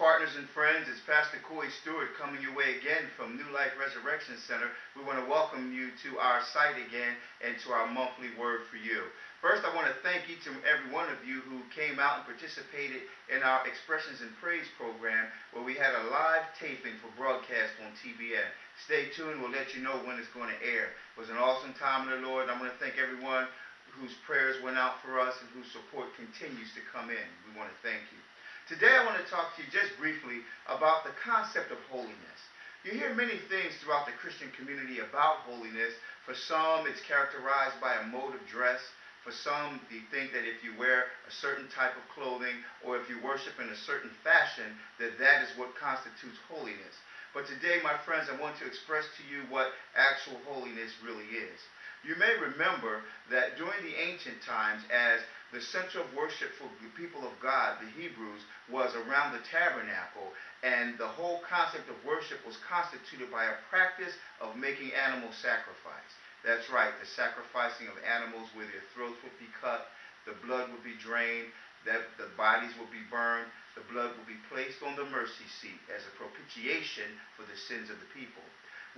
partners and friends, it's Pastor Koy Stewart coming your way again from New Life Resurrection Center. We want to welcome you to our site again and to our monthly Word for You. First, I want to thank each and every one of you who came out and participated in our Expressions and Praise program where we had a live taping for broadcast on TBN. Stay tuned. We'll let you know when it's going to air. It was an awesome time in the Lord. I want to thank everyone whose prayers went out for us and whose support continues to come in. We want to thank you. Today I want to talk to you just briefly about the concept of holiness. You hear many things throughout the Christian community about holiness. For some, it's characterized by a mode of dress. For some, you think that if you wear a certain type of clothing or if you worship in a certain fashion, that is what constitutes holiness. But today, my friends, I want to express to you what actual holiness really is. You may remember that during the ancient times, as the center of worship for the people of God, the Hebrews, was around the tabernacle, and the whole concept of worship was constituted by a practice of making animal sacrifice. That's right, the sacrificing of animals where their throats would be cut, the blood would be drained, that the bodies would be burned, the blood would be placed on the mercy seat as a propitiation for the sins of the people.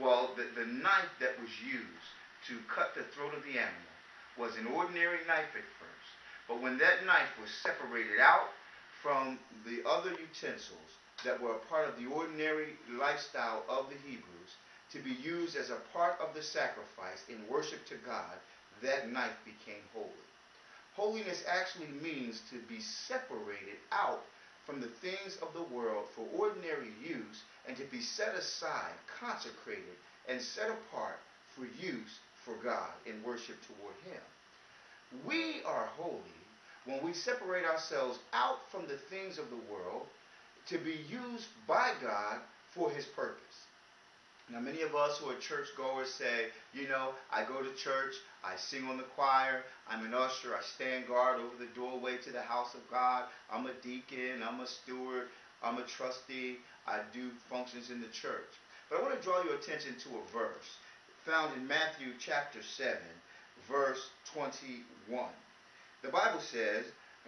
Well, the knife that was used to cut the throat of the animal was an ordinary knife at first. But when that knife was separated out from the other utensils that were a part of the ordinary lifestyle of the Hebrews to be used as a part of the sacrifice in worship to God, that knife became holy. Holiness actually means to be separated out from the things of the world for ordinary use and to be set aside, consecrated, and set apart for use for God in worship toward Him. We are holy when we separate ourselves out from the things of the world to be used by God for His purpose. Now, many of us who are churchgoers say, I go to church, I sing on the choir, I'm an usher, I stand guard over the doorway to the house of God, I'm a deacon, I'm a steward, I'm a trustee, I do functions in the church. But I want to draw your attention to a verse found in Matthew chapter 7, verse 21. The Bible says,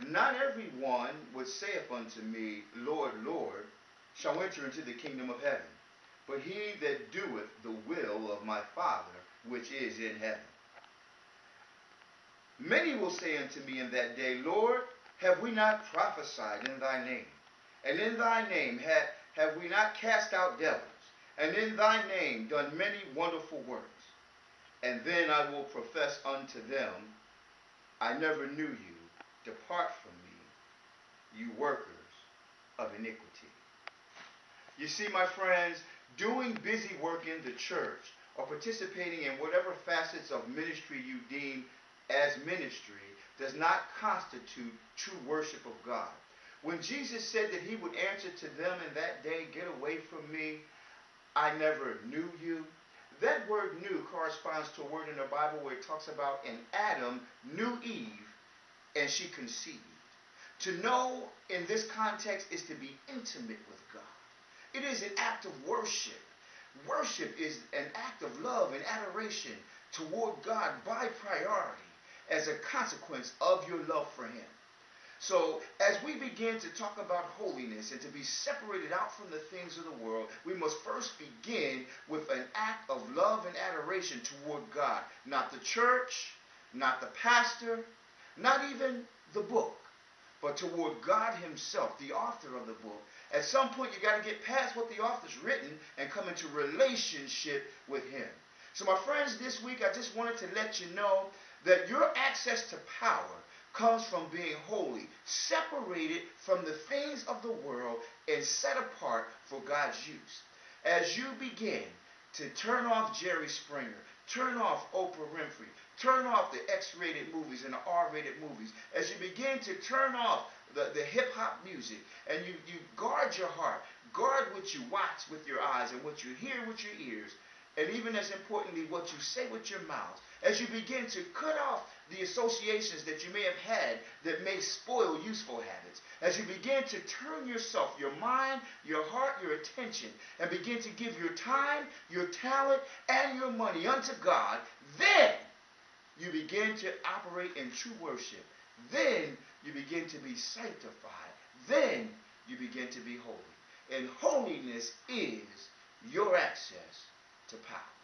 "Not every one which saith unto me, Lord, Lord, shall enter into the kingdom of heaven, but he that doeth the will of my Father which is in heaven. Many will say unto me in that day, Lord, have we not prophesied in thy name? And in thy name have we not cast out devils? And in thy name done many wonderful works? And then I will profess unto them, I never knew you. Depart from me, you workers of iniquity." You see, my friends, doing busy work in the church or participating in whatever facets of ministry you deem as ministry does not constitute true worship of God. When Jesus said that He would answer to them in that day, "Get away from me, I never knew you," that word "knew" corresponds to a word in the Bible where it talks about, "And Adam knew Eve, and she conceived." To know in this context is to be intimate with God. It is an act of worship. Worship is an act of love and adoration toward God by priority as a consequence of your love for Him. So as we begin to talk about holiness and to be separated out from the things of the world, we must first begin with an act of love and adoration toward God. Not the church, not the pastor, not even the book, but toward God Himself, the author of the book. At some point, you got to get past what the author's written and come into relationship with Him. So my friends, this week I just wanted to let you know that your access to power comes from being holy, separated from the things of the world and set apart for God's use. As you begin to turn off Jerry Springer, turn off Oprah Winfrey, turn off the X-rated movies and the R-rated movies, as you begin to turn off the hip-hop music, and you guard your heart, guard what you watch with your eyes and what you hear with your ears, and even as importantly, what you say with your mouth, as you begin to cut off the associations that you may have had that may spoil useful habits, as you begin to turn yourself, your mind, your heart, your attention, and begin to give your time, your talent, and your money unto God, then you begin to operate in true worship. Then you begin to be sanctified. Then you begin to be holy. And holiness is your access to power.